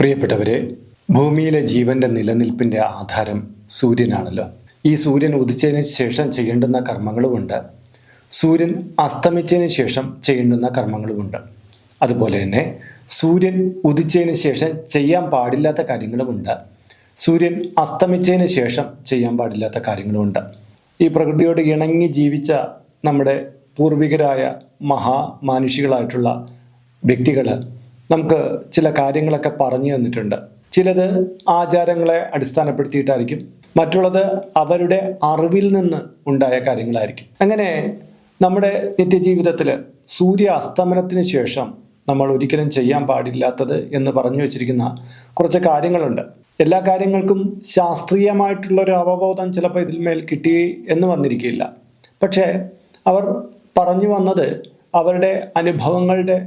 പ്രിയപ്പെട്ടവരെ, ഭൂമിയിലെ ജീവന്റെ നിലനിൽപ്പിന്റെ ആധാരം സൂര്യനാണല്ലോ. ഈ സൂര്യൻ ഉദിച്ചതിന് ശേഷം ചെയ്യേണ്ടുന്ന കർമ്മങ്ങളുമുണ്ട്, സൂര്യൻ അസ്തമിച്ചതിന് ശേഷം ചെയ്യേണ്ടുന്ന കർമ്മങ്ങളുമുണ്ട്. അതുപോലെ തന്നെ സൂര്യൻ ഉദിച്ചതിന് ശേഷം ചെയ്യാൻ പാടില്ലാത്ത കാര്യങ്ങളുമുണ്ട്, സൂര്യൻ അസ്തമിച്ചതിന് ശേഷം ചെയ്യാൻ പാടില്ലാത്ത കാര്യങ്ങളുമുണ്ട്. ഈ പ്രകൃതിയോട് ഇണങ്ങി ജീവിച്ച നമ്മുടെ പൂർവികരായ മഹാമാനുഷികളായിട്ടുള്ള വ്യക്തികൾ നമുക്ക് ചില കാര്യങ്ങളൊക്കെ പറഞ്ഞു തന്നിട്ടുണ്ട്. ചിലത് ആചാരങ്ങളെ അടിസ്ഥാനപ്പെടുത്തിയിട്ടായിരിക്കും, മറ്റുള്ളത് അവരുടെ അറിവിൽ നിന്ന് ഉണ്ടായ കാര്യങ്ങളായിരിക്കും. അങ്ങനെ നമ്മുടെ നിത്യജീവിതത്തിൽ സൂര്യ അസ്തമനത്തിന് ശേഷം നമ്മൾ ഒരിക്കലും ചെയ്യാൻ പാടില്ലാത്തത് എന്ന് പറഞ്ഞു വച്ചിരിക്കുന്ന കുറച്ച് കാര്യങ്ങളുണ്ട്. എല്ലാ കാര്യങ്ങൾക്കും ശാസ്ത്രീയമായിട്ടുള്ളൊരു അവബോധം ചിലപ്പോൾ ഇതിന്മേൽ കിട്ടി എന്ന് വന്നിരിക്കില്ല. പക്ഷേ അവർ പറഞ്ഞു വന്നത് അവരുടെ അനുഭവങ്ങളുടെ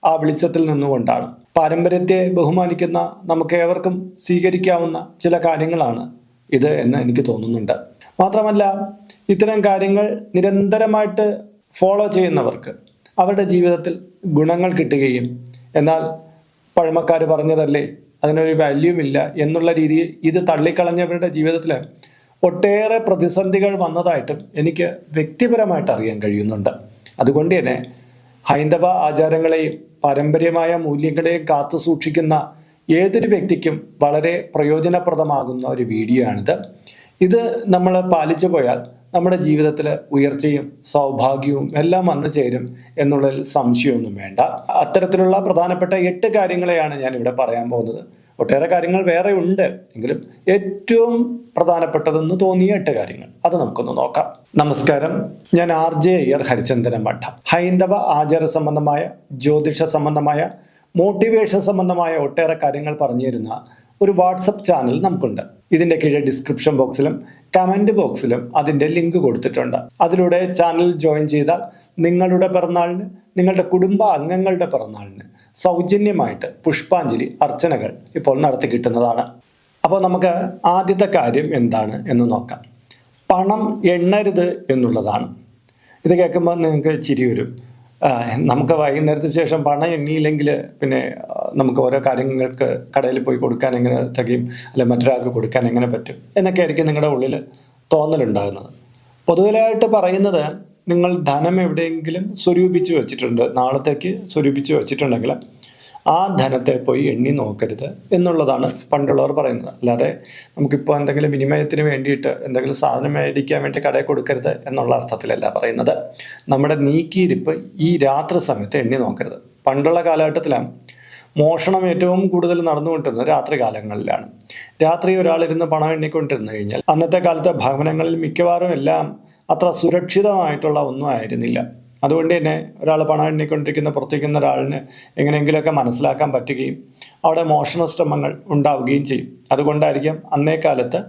ആ വെളിച്ചത്തിൽ നിന്നുകൊണ്ടാണ്. പാരമ്പര്യത്തെ ബഹുമാനിക്കുന്ന നമുക്ക് ഏവർക്കും സ്വീകരിക്കാവുന്ന ചില കാര്യങ്ങളാണ് ഇത് എന്ന് എനിക്ക് തോന്നുന്നുണ്ട്. മാത്രമല്ല, ഇത്തരം കാര്യങ്ങൾ നിരന്തരമായിട്ട് ഫോളോ ചെയ്യുന്നവർക്ക് അവരുടെ ജീവിതത്തിൽ ഗുണങ്ങൾ കിട്ടുകയും, എന്നാൽ പഴമക്കാർ പറഞ്ഞതല്ലേ അതിനൊരു വാല്യൂമില്ല എന്നുള്ള രീതിയിൽ ഇത് തള്ളിക്കളഞ്ഞവരുടെ ജീവിതത്തിൽ ഒട്ടേറെ പ്രതിസന്ധികൾ വന്നതായിട്ടും എനിക്ക് വ്യക്തിപരമായിട്ട് അറിയാൻ കഴിയുന്നുണ്ട്. അതുകൊണ്ട് തന്നെ ഹൈന്ദവ ആചാരങ്ങളെയും പാരമ്പര്യമായ മൂല്യങ്ങളെയും കാത്തു സൂക്ഷിക്കുന്ന ഏതൊരു വ്യക്തിക്കും വളരെ പ്രയോജനപ്രദമാകുന്ന ഒരു വീഡിയോ ആണിത്. ഇത് നമ്മൾ പാലിച്ചു പോയാൽ നമ്മുടെ ജീവിതത്തിൽ ഉയർച്ചയും സൗഭാഗ്യവും എല്ലാം വന്നു ചേരും എന്നുള്ളതിൽ സംശയമൊന്നും വേണ്ട. അത്തരത്തിലുള്ള പ്രധാനപ്പെട്ട 8 കാര്യങ്ങളെയാണ് ഞാൻ ഇവിടെ പറയാൻ പോകുന്നത്. ഒട്ടേറെ കാര്യങ്ങൾ വേറെ ഉണ്ട്, എങ്കിലും ഏറ്റവും പ്രധാനപ്പെട്ടതെന്ന് തോന്നിയ 8 കാര്യങ്ങൾ അത് നമുക്കൊന്ന് നോക്കാം. നമസ്കാരം, ഞാൻ RJ അയ്യർ ഹരിചന്ദന മഠം. ഹൈന്ദവ ആചാര സംബന്ധമായ, ജ്യോതിഷ സംബന്ധമായ, മോട്ടിവേഷൻ സംബന്ധമായ ഒട്ടേറെ കാര്യങ്ങൾ പറഞ്ഞു തരുന്ന ഒരു വാട്സപ്പ് ചാനൽ നമുക്കുണ്ട്. ഇതിൻ്റെ കീഴെ ഡിസ്ക്രിപ്ഷൻ ബോക്സിലും കമൻറ്റ് ബോക്സിലും അതിൻ്റെ ലിങ്ക് കൊടുത്തിട്ടുണ്ട്. അതിലൂടെ ചാനൽ ജോയിൻ ചെയ്താൽ നിങ്ങളുടെ പിറന്നാളിന്, നിങ്ങളുടെ കുടുംബ അംഗങ്ങളുടെ പിറന്നാളിന് സൗജന്യമായിട്ട് പുഷ്പാഞ്ജലി അർച്ചനകൾ ഇപ്പോൾ നടത്തി കിട്ടുന്നതാണ്. അപ്പോൾ നമുക്ക് ആദ്യത്തെ കാര്യം എന്താണ് എന്ന് നോക്കാം. പണം എണ്ണരുത് എന്നുള്ളതാണ്. ഇത് കേൾക്കുമ്പോൾ നിങ്ങൾക്ക് ചിരി വരും. നമുക്ക് വൈകുന്നേരത്തിന് ശേഷം പണം എണ്ണിയില്ലെങ്കിൽ പിന്നെ നമുക്ക് ഓരോ കാര്യങ്ങൾക്ക് കടയിൽ പോയി കൊടുക്കാൻ എങ്ങനെ തികയും, അല്ലെ മറ്റൊരാൾക്ക് കൊടുക്കാൻ എങ്ങനെ പറ്റും എന്നൊക്കെ ആയിരിക്കും നിങ്ങളുടെ ഉള്ളിൽ തോന്നലുണ്ടാകുന്നത്. പൊതുവിലായിട്ട് പറയുന്നത്, നിങ്ങൾ ധനം എവിടെയെങ്കിലും സ്വരൂപിച്ച് വെച്ചിട്ടുണ്ട്, നാളത്തേക്ക് സ്വരൂപിച്ച് വെച്ചിട്ടുണ്ടെങ്കിൽ ആ ധനത്തെ പോയി എണ്ണി നോക്കരുത് എന്നുള്ളതാണ് പണ്ടുള്ളവർ പറയുന്നത്. അല്ലാതെ നമുക്കിപ്പോൾ എന്തെങ്കിലും വിനിമയത്തിന് വേണ്ടിയിട്ട് എന്തെങ്കിലും സാധനം മേടിക്കാൻ വേണ്ടി കടയിൽ കൊടുക്കരുത് എന്നുള്ള അർത്ഥത്തിലല്ല പറയുന്നത്. നമ്മുടെ നീക്കിയിരിപ്പ് ഈ രാത്രി സമയത്ത് എണ്ണി നോക്കരുത്. പണ്ടുള്ള കാലഘട്ടത്തിലാണ് മോഷണം ഏറ്റവും കൂടുതൽ നടന്നുകൊണ്ടിരുന്നത് രാത്രി കാലങ്ങളിലാണ്. രാത്രി ഒരാളിരുന്ന് പണം എണ്ണിക്കൊണ്ടിരുന്നു കഴിഞ്ഞാൽ അന്നത്തെ കാലത്തെ ഭവനങ്ങളിൽ മിക്കവാറും എല്ലാം അത്ര സുരക്ഷിതമായിട്ടുള്ള ഒന്നും ആയിരുന്നില്ല. അതുകൊണ്ട് തന്നെ ഒരാൾ പണം എണ്ണിക്കൊണ്ടിരിക്കുന്ന പുറത്തേക്കുന്ന ഒരാളിന് എങ്ങനെയെങ്കിലുമൊക്കെ മനസ്സിലാക്കാൻ പറ്റുകയും അവിടെ മോഷണ ശ്രമങ്ങൾ ഉണ്ടാവുകയും ചെയ്യും. അതുകൊണ്ടായിരിക്കും അന്നേ കാലത്ത്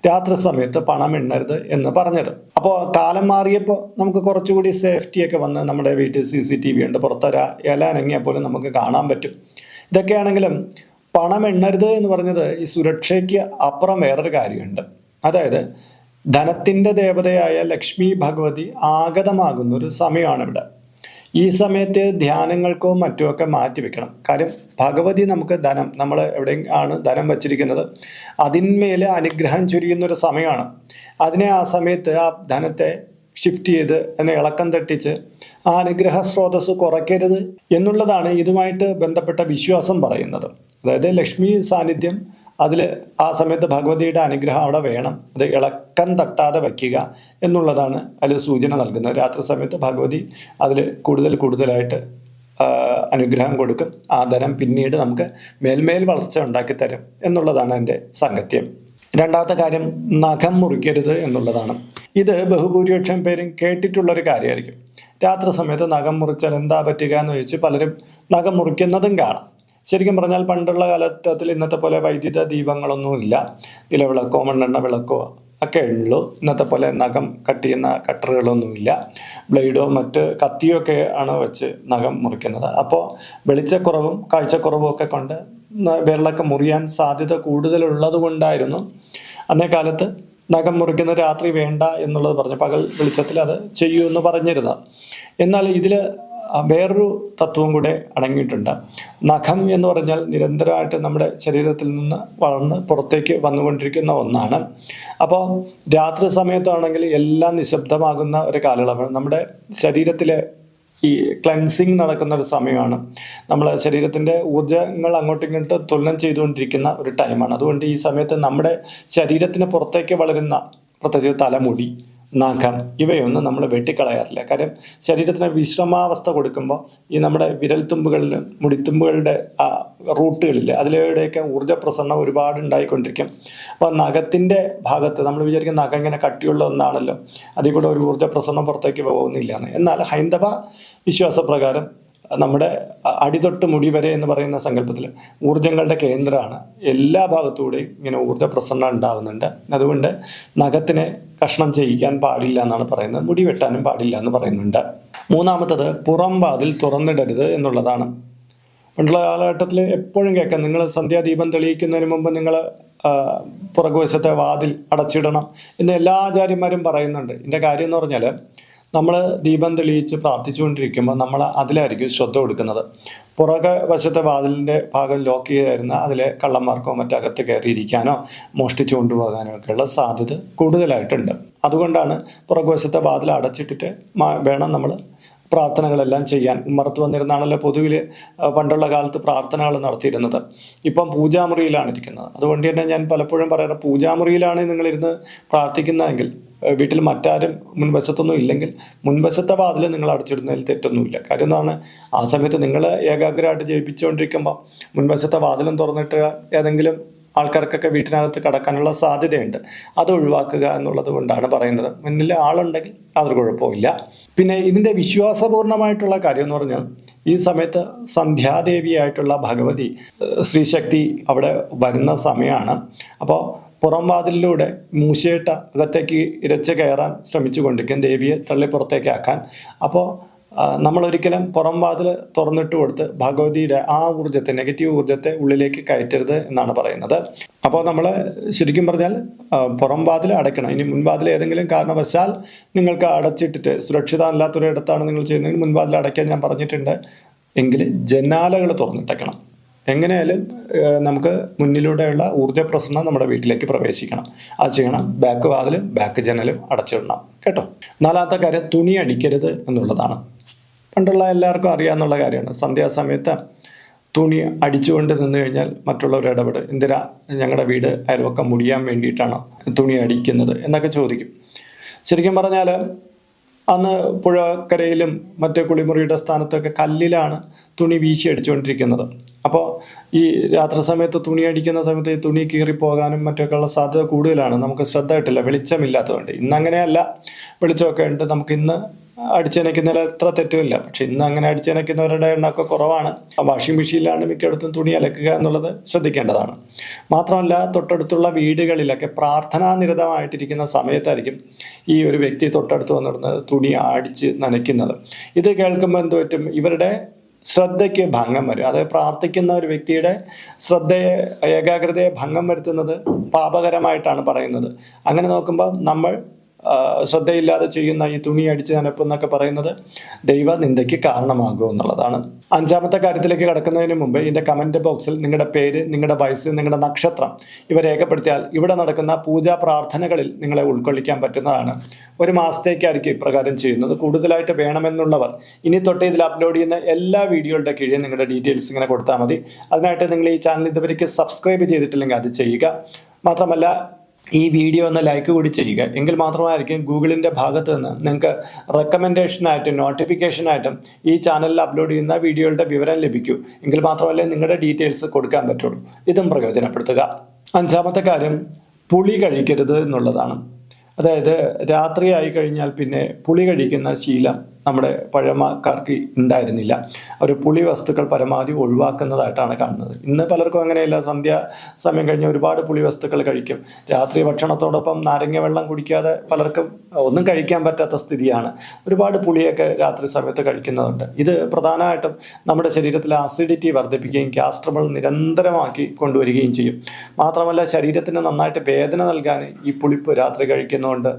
രാത്രി സമയത്ത് പണം എണ്ണരുത് എന്ന് പറഞ്ഞത്. അപ്പോൾ കാലം മാറിയപ്പോൾ നമുക്ക് കുറച്ചുകൂടി സേഫ്റ്റിയൊക്കെ വന്ന് നമ്മുടെ വീട്ടിൽ CCTV ഉണ്ട്, പുറത്തൊരാ ഇല അനങ്ങിയാൽ പോലും നമുക്ക് കാണാൻ പറ്റും. ഇതൊക്കെയാണെങ്കിലും പണം എണ്ണരുത് എന്ന് പറഞ്ഞത് ഈ സുരക്ഷയ്ക്ക് അപ്പുറം വേറൊരു കാര്യമുണ്ട്. അതായത് ധനത്തിൻ്റെ ദേവതയായ ലക്ഷ്മി ഭഗവതി ആഗതമാകുന്ന ഒരു സമയമാണ് ഇവിടെ. ഈ സമയത്ത് ധ്യാനങ്ങൾക്കോ മറ്റുമൊക്കെ മാറ്റിവെക്കണം. കാര്യം ഭഗവതി നമുക്ക് ധനം, നമ്മൾ എവിടെയാണ് ധനം വച്ചിരിക്കുന്നത് അതിന്മേൽ അനുഗ്രഹം ചൊരിയുന്നൊരു സമയമാണ്. അതിനെ ആ സമയത്ത് ആ ധനത്തെ ഷിഫ്റ്റ് ചെയ്ത് അതിനെ ഇളക്കം തട്ടിച്ച് ആ അനുഗ്രഹ സ്രോതസ് കുറയ്ക്കരുത് എന്നുള്ളതാണ് ഇതുമായിട്ട് ബന്ധപ്പെട്ട വിശ്വാസം പറയുന്നത്. അതായത് ലക്ഷ്മി സാന്നിധ്യം അതിൽ ആ സമയത്ത് ഭഗവതിയുടെ അനുഗ്രഹം അവിടെ വേണം, അത് ഇളക്കം തട്ടാതെ വയ്ക്കുക എന്നുള്ളതാണ് അതിൽ സൂചന നൽകുന്നത്. രാത്രി സമയത്ത് ഭഗവതി അതിൽ കൂടുതലായിട്ട് അനുഗ്രഹം കൊടുക്കും. ആ ധനം പിന്നീട് നമുക്ക് മേൽമേൽ വളർച്ച ഉണ്ടാക്കി തരും എന്നുള്ളതാണ് എൻ്റെ സാങ്കത്യം. രണ്ടാമത്തെ കാര്യം, നഖം മുറിക്കരുത് എന്നുള്ളതാണ്. ഇത് ബഹുഭൂരിപക്ഷം പേരും കേട്ടിട്ടുള്ളൊരു കാര്യമായിരിക്കും. രാത്രി സമയത്ത് നഖം മുറിച്ചാൽ എന്താ പറ്റുക എന്ന് ചോദിച്ച് പലരും നഖം മുറിക്കുന്നതും കാണാം. ശരിക്കും പറഞ്ഞാൽ പണ്ടുള്ള കാലഘട്ടത്തിൽ ഇന്നത്തെ പോലെ വൈദ്യുത ദീപങ്ങളൊന്നുമില്ല, നിലവിളക്കോ മണ്ണെണ്ണ വിളക്കോ ഒക്കെ ഉള്ളൂ. ഇന്നത്തെ പോലെ നഖം കട്ട് ചെയ്യുന്ന കട്ടറുകളൊന്നുമില്ല, ബ്ലേഡോ മറ്റ് കത്തിയോ ഒക്കെ ആണ് വെച്ച് നഖം മുറിക്കുന്നത്. അപ്പോൾ വെളിച്ചക്കുറവും കാഴ്ചക്കുറവും ഒക്കെ കൊണ്ട് വിരലൊക്കെ മുറിയാൻ സാധ്യത കൂടുതലുള്ളത് കൊണ്ടായിരുന്നു അന്നേ കാലത്ത് നഖം മുറിക്കുന്ന രാത്രി വേണ്ട എന്നുള്ളത് പറഞ്ഞു, പകൽ വെളിച്ചത്തിൽ അത് ചെയ്യൂ എന്ന് പറഞ്ഞിരുന്നത്. എന്നാൽ ഇതിൽ വേറൊരു തത്വം കൂടെ അടങ്ങിയിട്ടുണ്ട്. നഖം എന്ന് പറഞ്ഞാൽ നിരന്തരമായിട്ട് നമ്മുടെ ശരീരത്തിൽ നിന്ന് വളർന്ന് പുറത്തേക്ക് വന്നുകൊണ്ടിരിക്കുന്ന ഒന്നാണ്. അപ്പോൾ രാത്രി സമയത്താണെങ്കിൽ എല്ലാം നിശബ്ദമാകുന്ന ഒരു കാലയളവാണ്. നമ്മുടെ ശരീരത്തിലെ ഈ ക്ലെൻസിങ് നടക്കുന്ന ഒരു സമയമാണ്. നമ്മളെ ശരീരത്തിൻ്റെ ഊർജ്ജങ്ങൾ അങ്ങോട്ടും ഇങ്ങോട്ടും തുലനം ചെയ്തുകൊണ്ടിരിക്കുന്ന ഒരു ടൈമാണ്. അതുകൊണ്ട് ഈ സമയത്ത് നമ്മുടെ ശരീരത്തിന് പുറത്തേക്ക് വളരുന്ന പ്രത്യേകിച്ച് തലമുടി, നഖം ഇവയൊന്നും നമ്മൾ വെട്ടിക്കളയാറില്ല. കാര്യം ശരീരത്തിന് വിശ്രമാവസ്ഥ കൊടുക്കുമ്പോൾ ഈ നമ്മുടെ വിരൽത്തുമ്പുകളിലും മുടിത്തുമ്പുകളുടെ റൂട്ടുകളിൽ അതിലൂടെയൊക്കെ ഊർജ്ജ പ്രസരണം ഒരുപാട് ഉണ്ടായിക്കൊണ്ടിരിക്കും. അപ്പോൾ നഖത്തിൻ്റെ ഭാഗത്ത് നമ്മൾ വിചാരിക്കുന്ന നഖം ഇങ്ങനെ കട്ടിയുള്ള ഒന്നാണല്ലോ, അതിൽ കൂടെ ഒരു ഊർജ്ജ പ്രസരണം പുറത്തേക്ക് പോകുന്നില്ല എന്ന്. എന്നാൽ ഹൈന്ദവ വിശ്വാസപ്രകാരം നമ്മുടെ അടിതൊട്ട് മുടി വരെ എന്ന് പറയുന്ന സങ്കല്പത്തിൽ ഊർജ്ജങ്ങളുടെ കേന്ദ്രമാണ്. എല്ലാ ഭാഗത്തൂടെയും ഇങ്ങനെ ഊർജ്ജ പ്രസരണം ഉണ്ടാകുന്നുണ്ട്. അതുകൊണ്ട് നഖത്തിനെ കഷ്ണം ചെയ്യിക്കാൻ പാടില്ല എന്നാണ് പറയുന്നത്. മുടി വെട്ടാനും പാടില്ല എന്ന് പറയുന്നുണ്ട്. മൂന്നാമത്തത് പുറം വാതിൽ തുറന്നിടരുത് എന്നുള്ളതാണ്. പണ്ടുള്ള കാലഘട്ടത്തിൽ എപ്പോഴും കേൾക്കാം, നിങ്ങൾ സന്ധ്യാദീപം തെളിയിക്കുന്നതിന് മുമ്പ് നിങ്ങൾ പുറകുവശത്തെ വാതിൽ അടച്ചിടണം എന്ന് എല്ലാ ആചാര്യന്മാരും പറയുന്നുണ്ട്. ഇതിൻ്റെ കാര്യം എന്ന് പറഞ്ഞാൽ നമ്മൾ ദീപം തെളിയിച്ച് പ്രാർത്ഥിച്ചുകൊണ്ടിരിക്കുമ്പോൾ നമ്മൾ അതിലായിരിക്കും ശ്രദ്ധ കൊടുക്കുന്നത്. പുറകെ വശത്തെ വാതിലിൻ്റെ ഭാഗം ലോക്ക് ചെയ്തായിരുന്ന അതിലെ കള്ളന്മാർക്കോ മറ്റകത്ത് കയറിയിരിക്കാനോ മോഷ്ടിച്ചു കൊണ്ടുപോകാനോ ഒക്കെയുള്ള സാധ്യത കൂടുതലായിട്ടുണ്ട്. അതുകൊണ്ടാണ് പുറകുവശത്തെ വാതിൽ അടച്ചിട്ടിട്ട് വേണം നമ്മൾ പ്രാർത്ഥനകളെല്ലാം ചെയ്യാൻ. ഉമ്മറത്ത് വന്നിരുന്നാണല്ലോ പൊതുവിൽ പണ്ടുള്ള കാലത്ത് പ്രാർത്ഥനകൾ നടത്തിയിരുന്നത്. ഇപ്പം പൂജാമുറിയിലാണ് ഇരിക്കുന്നത്. അതുകൊണ്ട് തന്നെ ഞാൻ പലപ്പോഴും പറയാറ്, പൂജാമുറിയിലാണ് നിങ്ങളിരുന്ന് പ്രാർത്ഥിക്കുന്നതെങ്കിൽ വീട്ടിൽ മറ്റാരും മുൻവശത്തൊന്നും ഇല്ലെങ്കിൽ മുൻവശത്തെ വാതിൽ നിങ്ങൾ അടച്ചിടുന്നതിൽ തെറ്റൊന്നുമില്ല. കാര്യം എന്താണ്, ആ സമയത്ത് നിങ്ങൾ ഏകാഗ്രമായിട്ട് ജയിപ്പിച്ചുകൊണ്ടിരിക്കുമ്പോൾ മുൻവശത്തെ വാതിലും തുറന്നിട്ട് ഏതെങ്കിലും ആൾക്കാർക്കൊക്കെ വീട്ടിനകത്ത് കടക്കാനുള്ള സാധ്യതയുണ്ട്. അത് ഒഴിവാക്കുക എന്നുള്ളത് കൊണ്ടാണ് പറയുന്നത്. മുന്നിൽ ആളുണ്ടെങ്കിൽ അതൊരു കുഴപ്പമില്ല. പിന്നെ ഇതിൻ്റെ വിശ്വാസപൂർണമായിട്ടുള്ള കാര്യം എന്ന് പറഞ്ഞാൽ ഈ സമയത്ത് സന്ധ്യാദേവിയായിട്ടുള്ള ഭഗവതി ശ്രീശക്തി അവിടെ വരുന്ന സമയമാണ്. അപ്പോൾ പുറം വാതിലിലൂടെ മൂശയിട്ട അകത്തേക്ക് ഇരച്ച് കയറാൻ ശ്രമിച്ചു കൊണ്ടിരിക്കും, ദേവിയെ തള്ളി പുറത്തേക്കാക്കാൻ. അപ്പോൾ നമ്മളൊരിക്കലും പുറം വാതിൽ തുറന്നിട്ട് കൊടുത്ത് ഭഗവതിയുടെ ആ ഊർജ്ജത്തെ, നെഗറ്റീവ് ഊർജ്ജത്തെ ഉള്ളിലേക്ക് കയറ്റരുത് എന്നാണ് പറയുന്നത്. അപ്പോൾ നമ്മൾ ശരിക്കും പറഞ്ഞാൽ പുറം വാതിൽ അടയ്ക്കണം. ഇനി മുൻവാതിൽ ഏതെങ്കിലും കാരണവശാൽ നിങ്ങൾക്ക് അടച്ചിട്ടിട്ട് സുരക്ഷിതമല്ലാത്തൊരിടത്താണ് നിങ്ങൾ ചെയ്യുന്നതെങ്കിൽ മുൻവാതിൽ അടയ്ക്കാൻ ഞാൻ പറഞ്ഞിട്ടുണ്ട്. എങ്കിൽ ജനാലകൾ തുറന്നിട്ടേക്കണം. എങ്ങനെയായാലും നമുക്ക് മുന്നിലൂടെയുള്ള ഊർജ്ജ പ്രസരണം നമ്മുടെ വീട്ടിലേക്ക് പ്രവേശിക്കണം. അത് ചെയ്യണം. ബാക്ക് വാതിലും ബാക്ക് ജനലും അടച്ചിടണം കേട്ടോ. നാലാമത്തെ കാര്യം, തുണി അടിക്കരുത് എന്നുള്ളതാണ്. പണ്ടുള്ള എല്ലാവർക്കും അറിയാവുന്ന കാര്യമാണ്. സന്ധ്യാസമയത്ത് തുണി അടിച്ചുകൊണ്ട് നിന്ന് കഴിഞ്ഞാൽ മറ്റുള്ളവർ ഇടപെട്, എന്തിനാ ഞങ്ങളുടെ വീട് അയൽവക്കം മുടിയാൻ വേണ്ടിയിട്ടാണോ തുണി അടിക്കുന്നത് എന്നൊക്കെ ചോദിക്കും. ശരിക്കും പറഞ്ഞാൽ അന്ന് പുഴക്കരയിലും മറ്റേ കുളിമുറിയുടെ സ്ഥാനത്തൊക്കെ കല്ലിലാണ് തുണി വീശി അടിച്ചുകൊണ്ടിരിക്കുന്നത്. അപ്പോൾ ഈ രാത്രി സമയത്ത് തുണി അടിക്കുന്ന സമയത്ത് ഈ തുണി കീറിപ്പോകാനും മറ്റൊക്കെയുള്ള സാധ്യത കൂടുതലാണ്. നമുക്ക് ശ്രദ്ധ കിട്ടില്ല, വെളിച്ചമില്ലാത്തതുകൊണ്ട്. ഇന്നങ്ങനെയല്ല, വെളിച്ചമൊക്കെ ഉണ്ട്. നമുക്കിന്ന് അടിച്ചനയ്ക്കുന്നതിൽ എത്ര തെറ്റുമില്ല. പക്ഷെ ഇന്ന് അങ്ങനെ അടിച്ചനയ്ക്കുന്നവരുടെ എണ്ണമൊക്കെ കുറവാണ്. വാഷിംഗ് മെഷീനിലാണ് മിക്കയിടത്തും തുണി അലക്കുക എന്നുള്ളത് ശ്രദ്ധിക്കേണ്ടതാണ്. മാത്രമല്ല, തൊട്ടടുത്തുള്ള വീടുകളിലൊക്കെ പ്രാർത്ഥനാനിരതമായിട്ടിരിക്കുന്ന സമയത്തായിരിക്കും ഈ ഒരു വ്യക്തി തൊട്ടടുത്ത് വന്നിരുന്നത് തുണി അടിച്ച് നനയ്ക്കുന്നത്. ഇത് കേൾക്കുമ്പോൾ എന്ത് പറ്റും, ഇവരുടെ ശ്രദ്ധയ്ക്ക് ഭംഗം വരും. അതായത് പ്രാർത്ഥിക്കുന്ന ഒരു വ്യക്തിയുടെ ശ്രദ്ധയെ, ഏകാഗ്രതയെ ഭംഗം വരുത്തുന്നത് പാപകരമായിട്ടാണ് പറയുന്നത്. അങ്ങനെ നോക്കുമ്പോൾ നമ്മൾ ശ്രദ്ധയില്ലാതെ ചെയ്യുന്ന ഈ തുണി അടിച്ച് നനപ്പെന്നൊക്കെ പറയുന്നത് ദൈവനിന്ദയ്ക്ക് കാരണമാകും എന്നുള്ളതാണ്. അഞ്ചാമത്തെ കാര്യത്തിലേക്ക് കടക്കുന്നതിന് മുമ്പ് ഇതിൻ്റെ കമൻറ്റ് ബോക്സിൽ നിങ്ങളുടെ പേര്, നിങ്ങളുടെ വയസ്സ്, നിങ്ങളുടെ നക്ഷത്രം ഇവ രേഖപ്പെടുത്തിയാൽ ഇവിടെ നടക്കുന്ന പൂജാ പ്രാർത്ഥനകളിൽ നിങ്ങളെ ഉൾക്കൊള്ളിക്കാൻ പറ്റുന്നതാണ്. ഒരു മാസത്തേക്കായിരിക്കും ഇപ്രകാരം ചെയ്യുന്നത്. കൂടുതലായിട്ട് വേണമെന്നുള്ളവർ ഇനി തൊട്ട് ഇതിൽ അപ്ലോഡ് ചെയ്യുന്ന എല്ലാ വീഡിയോകളുടെ കീഴിൽ നിങ്ങളുടെ ഡീറ്റെയിൽസ് ഇങ്ങനെ കൊടുത്താൽ മതി. അതിനായിട്ട് നിങ്ങൾ ഈ ചാനൽ ഇതുവരേക്ക് സബ്സ്ക്രൈബ് ചെയ്തിട്ടില്ലെങ്കിൽ അത് ചെയ്യുക. മാത്രമല്ല, ഈ വീഡിയോ ഒന്ന് ലൈക്ക് കൂടി ചെയ്യുക. എങ്കിൽ മാത്രമായിരിക്കും ഗൂഗിളിൻ്റെ ഭാഗത്ത് നിന്ന് നിങ്ങൾക്ക് റെക്കമെൻഡേഷനായിട്ടും നോട്ടിഫിക്കേഷനായിട്ടും ഈ ചാനലിൽ അപ്ലോഡ് ചെയ്യുന്ന വീഡിയോകളുടെ വിവരം ലഭിക്കൂ. എങ്കിൽ മാത്രമല്ലേ നിങ്ങളുടെ ഡീറ്റെയിൽസ് കൊടുക്കാൻ പറ്റുള്ളൂ. ഇതും പ്രയോജനപ്പെടുത്തുക. അഞ്ചാമത്തെ കാര്യം, പുളി കഴിക്കരുത് എന്നുള്ളതാണ്. അതായത് രാത്രിയായി കഴിഞ്ഞാൽ പിന്നെ പുളി കഴിക്കുന്ന ശീലം നമ്മുടെ പഴമക്കാർക്ക് ഉണ്ടായിരുന്നില്ല. അവർ പുളി വസ്തുക്കൾ പരമാവധി ഒഴിവാക്കുന്നതായിട്ടാണ് കാണുന്നത്. ഇന്ന് പലർക്കും അങ്ങനെയല്ല. സന്ധ്യ സമയം കഴിഞ്ഞ് ഒരുപാട് പുളി വസ്തുക്കൾ കഴിക്കും. രാത്രി ഭക്ഷണത്തോടൊപ്പം നാരങ്ങ വെള്ളം കുടിക്കാതെ പലർക്കും ഒന്നും കഴിക്കാൻ പറ്റാത്ത സ്ഥിതിയാണ്. ഒരുപാട് പുളിയൊക്കെ രാത്രി സമയത്ത് കഴിക്കുന്നതുണ്ട്. ഇത് പ്രധാനമായിട്ടും നമ്മുടെ ശരീരത്തിലെ അസിഡിറ്റി വർദ്ധിപ്പിക്കുകയും ഗ്യാസ് ട്രബിൾ നിരന്തരമാക്കി കൊണ്ടുവരികയും ചെയ്യും. മാത്രമല്ല, ശരീരത്തിന് നന്നായിട്ട് വേദന നൽകാൻ ഈ പുളിപ്പ് രാത്രി കഴിക്കുന്നതുകൊണ്ട്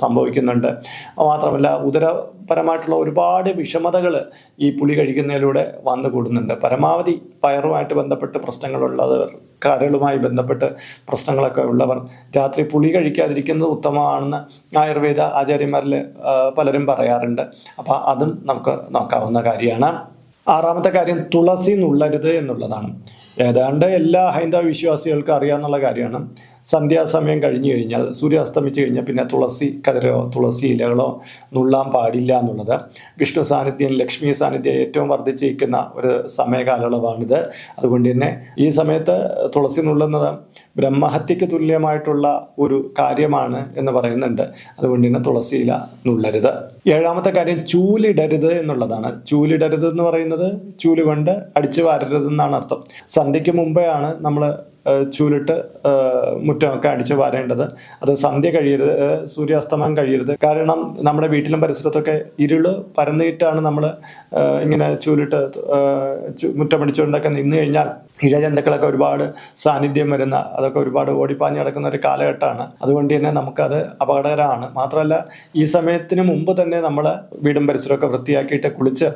സംഭവിക്കുന്നുണ്ട്. മാത്രമല്ല, പരമായിട്ടുള്ള ഒരുപാട് വിഷമതകൾ ഈ പുളി കഴിക്കുന്നതിലൂടെ വന്നു കൂടുന്നുണ്ട്. പരമാവധി വയറുമായിട്ട് ബന്ധപ്പെട്ട് പ്രശ്നങ്ങളുള്ളവർ, കരളുമായി ബന്ധപ്പെട്ട് പ്രശ്നങ്ങളൊക്കെ ഉള്ളവർ രാത്രി പുളി കഴിക്കാതിരിക്കുന്നത് ഉത്തമമാണെന്ന് ആയുർവേദ ആചാര്യന്മാരിൽ പലരും പറയാറുണ്ട്. അപ്പോൾ അതും നമുക്ക് നോക്കാവുന്ന കാര്യമാണ്. ആറാമത്തെ കാര്യം തുളസി നുള്ളരുത് എന്നുള്ളതാണ്. ഏതാണ്ട് എല്ലാ ഹൈന്ദവ വിശ്വാസികൾക്കും അറിയാവുന്ന കാര്യമാണ്. സന്ധ്യാസമയം കഴിഞ്ഞു കഴിഞ്ഞാൽ, സൂര്യ അസ്തമിച്ച് കഴിഞ്ഞാൽ പിന്നെ തുളസി കതിരോ തുളസി ഇലകളോ നുള്ളാൻ പാടില്ല എന്നുള്ളത്. വിഷ്ണു സാന്നിധ്യം, ലക്ഷ്മി സാന്നിധ്യം ഏറ്റവും വർദ്ധിച്ചിരിക്കുന്ന ഒരു സമയകാലയളവാണിത്. അതുകൊണ്ട് തന്നെ ഈ സമയത്ത് തുളസി നുള്ളുന്നത് ബ്രഹ്മഹത്യക്ക് തുല്യമായിട്ടുള്ള ഒരു കാര്യമാണ് എന്ന് പറയുന്നുണ്ട്. അതുകൊണ്ട് തന്നെ തുളസിയില നുള്ളരുത്. ഏഴാമത്തെ കാര്യം ചൂലിടരുത് എന്നുള്ളതാണ്. ചൂലിടരുത് എന്ന് പറയുന്നത് ചൂല് കൊണ്ട് അടിച്ചു വാരരുതെന്നാണ് അർത്ഥം. സന്ധ്യയ്ക്ക് മുമ്പേ ആണ് നമ്മൾ ചൂലിട്ട് മുറ്റമൊക്കെ അടിച്ചു വാരേണ്ടത്. അത് സന്ധ്യ കഴിയരുത്, സൂര്യാസ്തമനം കഴിയരുത്. കാരണം നമ്മുടെ വീട്ടിലും പരിസരത്തൊക്കെ ഇരുള് പരന്നിട്ടാണ് നമ്മൾ ഇങ്ങനെ ചൂലിട്ട് മുറ്റമടിച്ചുകൊണ്ടൊക്കെ നിന്ന് കഴിഞ്ഞാൽ ഇഴജന്തുക്കളൊക്കെ ഒരുപാട് സാന്നിധ്യം വരുന്ന, അതൊക്കെ ഒരുപാട് ഓടിപ്പാഞ്ഞ് കിടക്കുന്ന ഒരു കാലഘട്ടമാണ്. അതുകൊണ്ട് തന്നെ നമുക്കത് അപകടകരമാണ്. മാത്രമല്ല ഈ സമയത്തിന് മുമ്പ് തന്നെ നമ്മൾ വീടും പരിസരമൊക്കെ വൃത്തിയാക്കിയിട്ട് കുളിച്ച്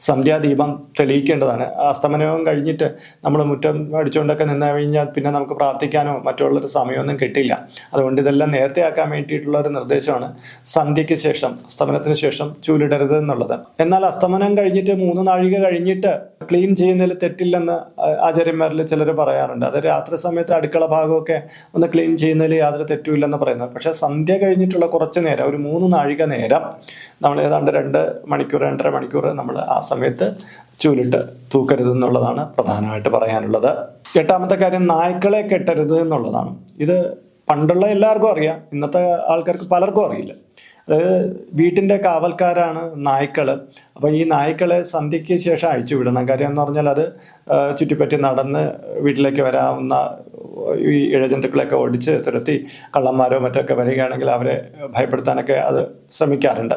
സന്ധ്യാദീപം തെളിയിക്കേണ്ടതാണ്. അസ്തമനവും കഴിഞ്ഞിട്ട് നമ്മൾ മുറ്റം അടിച്ചുകൊണ്ടൊക്കെ നിന്ന് കഴിഞ്ഞാൽ പിന്നെ നമുക്ക് പ്രാർത്ഥിക്കാനോ മറ്റുള്ളൊരു സമയമൊന്നും കിട്ടില്ല. അതുകൊണ്ട് ഇതെല്ലാം നേരത്തെ ആക്കാൻ വേണ്ടിയിട്ടുള്ള ഒരു നിർദ്ദേശമാണ് സന്ധ്യയ്ക്ക് ശേഷം, അസ്തമനത്തിന് ശേഷം ചൂലിടരുത് എന്നുള്ളത്. എന്നാൽ അസ്തമനം കഴിഞ്ഞിട്ട് 3 നാഴിക കഴിഞ്ഞിട്ട് ക്ലീൻ ചെയ്യുന്നതിൽ തെറ്റില്ലെന്ന് ആചാര്യന്മാരിൽ ചിലർ പറയാറുണ്ട്. അത് രാത്രി സമയത്ത് അടുക്കള ഭാഗമൊക്കെ ഒന്ന് ക്ലീൻ ചെയ്യുന്നതിൽ യാതൊരു തെറ്റുമില്ലെന്ന് പറയുന്നത്. പക്ഷേ സന്ധ്യ കഴിഞ്ഞിട്ടുള്ള കുറച്ച് നേരം, ഒരു 3 നാഴിക നേരം നമ്മൾ ഏതാണ്ട് 2 മണിക്കൂർ 2.5 മണിക്കൂർ നമ്മൾ ആ സമയത്ത് ചൂലിട്ട് തൂക്കരുത് എന്നുള്ളതാണ് പ്രധാനമായിട്ട് പറയാനുള്ളത്. എട്ടാമത്തെ കാര്യം നായ്ക്കളെ കെട്ടരുത് എന്നുള്ളതാണ്. ഇത് പണ്ടുള്ള എല്ലാവർക്കും അറിയാം, ഇന്നത്തെ ആൾക്കാർക്ക് പലർക്കും അറിയില്ല. അതായത് വീട്ടിൻ്റെ കാവൽക്കാരാണ് നായ്ക്കൾ. അപ്പോൾ ഈ നായ്ക്കളെ സന്ധ്യയ്ക്ക് ശേഷം അഴിച്ചു വിടണം. കാര്യം എന്ന് പറഞ്ഞാൽ അത് ചുറ്റിപ്പറ്റി നടന്ന് വീട്ടിലേക്ക് വരാവുന്ന ഈ ഇഴജന്തുക്കളൊക്കെ ഓടിച്ച് തുരത്തി കള്ളന്മാരോ മറ്റൊക്കെ വരികയാണെങ്കിൽ അവരെ ഭയപ്പെടുത്താനൊക്കെ അത് ശ്രമിക്കാറുണ്ട്.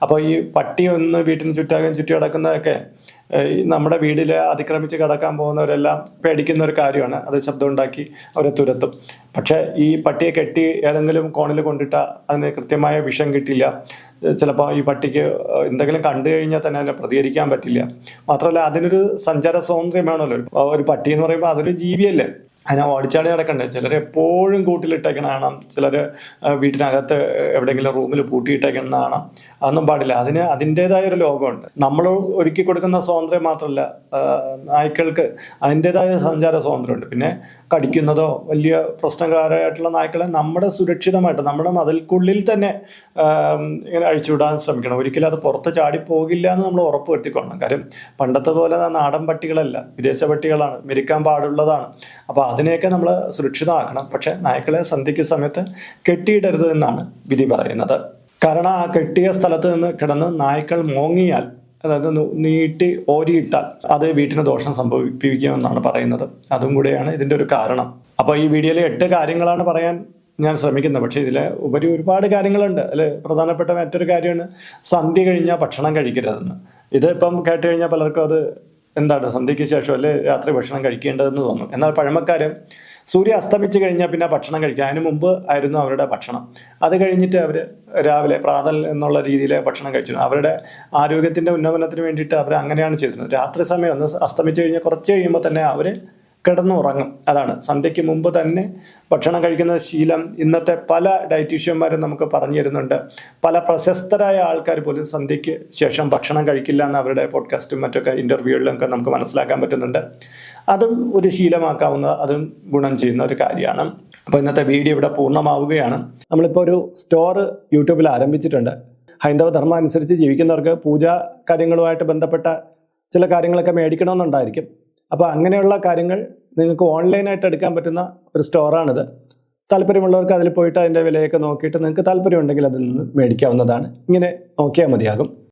അപ്പോൾ ഈ പട്ടി ഒന്ന് വീട്ടിന് ചുറ്റാകം ചുറ്റി കിടക്കുന്നതൊക്കെ നമ്മുടെ വീട്ടിൽ അതിക്രമിച്ച് കിടക്കാൻ പോകുന്നവരെല്ലാം പേടിക്കുന്ന ഒരു കാര്യമാണ്. അത് ശബ്ദം ഉണ്ടാക്കി അവരെ തുരത്തും. പക്ഷേ ഈ പട്ടിയെ കെട്ടി ഏതെങ്കിലും കോണിൽ കൊണ്ടിട്ടാൽ അതിന് കൃത്യമായ വിഷം കിട്ടില്ല. ചിലപ്പോൾ ഈ പട്ടിക്ക് എന്തെങ്കിലും കണ്ടു കഴിഞ്ഞാൽ തന്നെ അതിനെ പ്രതികരിക്കാൻ പറ്റില്ല. മാത്രമല്ല അതിനൊരു സഞ്ചാര സ്വാതന്ത്ര്യം വേണമല്ലോ. ഒരു പട്ടി എന്ന് പറയുമ്പോൾ അതൊരു ജീവിയല്ലേ, അതിനെ ഓടിച്ചാടി നടക്കണ്ടേ. ചിലർ എപ്പോഴും കൂട്ടിലിട്ടേക്കണ കാണാം, ചിലർ വീട്ടിനകത്ത് എവിടെയെങ്കിലും റൂമിൽ പൂട്ടിയിട്ടേക്കണ കാണാം. അതൊന്നും പാടില്ല. അതിന് അതിൻ്റെതായ ഒരു ലോകമുണ്ട്. നമ്മൾ ഒരുക്കി കൊടുക്കുന്ന സ്വാതന്ത്ര്യം മാത്രമല്ല, നായ്ക്കൾക്ക് അതിൻ്റെതായ സഞ്ചാര സ്വാതന്ത്ര്യമുണ്ട്. പിന്നെ കടിക്കുന്നതോ വലിയ പ്രശ്നക്കാരായിട്ടുള്ള നായ്ക്കളെ നമ്മുടെ സുരക്ഷിതമായിട്ട് നമ്മുടെ മതിൽക്കുള്ളിൽ തന്നെ ഇങ്ങനെ അഴിച്ചുവിടാൻ ശ്രമിക്കണം. ഒരിക്കലും അത് പുറത്ത് ചാടി പോകില്ല എന്ന് നമ്മൾ ഉറപ്പ് വരുത്തിക്കൊള്ളണം. കാര്യം പണ്ടത്തെ പോലെ നാടൻ പട്ടികളല്ല, വിദേശ പട്ടികളാണ്, മെരിക്കാൻ പാടുള്ളതാണ്. അപ്പോൾ അതിനെയൊക്കെ നമ്മൾ സുരക്ഷിതമാക്കണം. പക്ഷേ നായ്ക്കളെ സന്ധ്യയ്ക്ക് സമയത്ത് കെട്ടിയിടരുത് എന്നാണ് വിധി പറയുന്നത്. കാരണം ആ കെട്ടിയ സ്ഥലത്ത് നിന്ന് കിടന്ന് നായ്ക്കൾ മോങ്ങിയാൽ, അതായത് നീട്ടി ഓരിയിട്ടാൽ അത് വീട്ടിന് ദോഷം സംഭവിപ്പിക്കുമെന്നാണ് പറയുന്നത്. അതും കൂടെയാണ് ഇതിൻ്റെ ഒരു കാരണം. അപ്പോൾ ഈ വീഡിയോയിൽ 8 കാര്യങ്ങളാണ് പറയാൻ ഞാൻ ശ്രമിക്കുന്നത്. പക്ഷേ ഇതിൽ ഉപരി ഒരുപാട് കാര്യങ്ങളുണ്ട്. അതിൽ പ്രധാനപ്പെട്ട മറ്റൊരു കാര്യമാണ് സന്ധ്യ കഴിഞ്ഞാൽ ഭക്ഷണം കഴിക്കരുതെന്ന്. ഇത് ഇപ്പം കേട്ട് കഴിഞ്ഞാൽ പലർക്കും അത് എന്താണ് സന്ധ്യയ്ക്ക് ശേഷം അല്ലെ രാത്രി ഭക്ഷണം കഴിക്കേണ്ടതെന്ന് തോന്നും. എന്നാൽ പഴമക്കാരും സൂര്യ അസ്തമിച്ച് കഴിഞ്ഞാൽ പിന്നെ ഭക്ഷണം കഴിക്കുക, അതിന് മുമ്പ് ആയിരുന്നു അവരുടെ ഭക്ഷണം. അത് കഴിഞ്ഞിട്ട് അവർ രാവിലെ പ്രാതൽ എന്നുള്ള രീതിയിൽ ഭക്ഷണം കഴിച്ചിരുന്നു. അവരുടെ ആരോഗ്യത്തിൻ്റെ ഉന്നമനത്തിന് വേണ്ടിയിട്ട് അവർ അങ്ങനെയാണ് ചെയ്തിരുന്നത്. രാത്രി സമയം ഒന്ന് അസ്തമിച്ച് കഴിഞ്ഞാൽ കുറച്ച് കഴിയുമ്പോൾ തന്നെ അവർ കിടന്നുറങ്ങും. അതാണ് സന്ധ്യയ്ക്ക് മുമ്പ് തന്നെ ഭക്ഷണം കഴിക്കുന്ന ശീലം ഇന്നത്തെ പല ഡയറ്റീഷ്യന്മാരും നമുക്ക് പറഞ്ഞു തരുന്നുണ്ട്. പല പ്രശസ്തരായ ആൾക്കാർ പോലും സന്ധ്യയ്ക്ക് ശേഷം ഭക്ഷണം കഴിക്കില്ല എന്ന് അവരുടെ പോഡ്കാസ്റ്റും മറ്റൊക്കെ ഇൻ്റർവ്യൂകളിലൊക്കെ നമുക്ക് മനസ്സിലാക്കാൻ പറ്റുന്നുണ്ട്. അതും ഒരു ശീലമാക്കാവുന്ന, അതും ഗുണം ചെയ്യുന്ന ഒരു കാര്യമാണ്. അപ്പോൾ ഇന്നത്തെ വീഡിയോ ഇവിടെ പൂർണ്ണമാവുകയാണ്. നമ്മളിപ്പോൾ ഒരു സ്റ്റോർ യൂട്യൂബിൽ ആരംഭിച്ചിട്ടുണ്ട്. ഹൈന്ദവ ധർമ്മം അനുസരിച്ച് ജീവിക്കുന്നവർക്ക് പൂജാ കാര്യങ്ങളുമായിട്ട് ബന്ധപ്പെട്ട ചില കാര്യങ്ങളൊക്കെ മേടിക്കണമെന്നുണ്ടായിരിക്കും. അപ്പോൾ അങ്ങനെയുള്ള കാര്യങ്ങൾ നിങ്ങൾക്ക് ഓൺലൈനായിട്ട് എടുക്കാൻ പറ്റുന്ന ഒരു സ്റ്റോറാണിത്. താല്പര്യമുള്ളവർക്ക് അതിൽ പോയിട്ട് അതിൻ്റെ വിലയൊക്കെ നോക്കിയിട്ട് നിങ്ങൾക്ക് താല്പര്യമുണ്ടെങ്കിൽ അതിൽ നിന്ന് മേടിക്കാവുന്നതാണ്. ഇങ്ങനെ നോക്കിയാൽ മതിയാകും.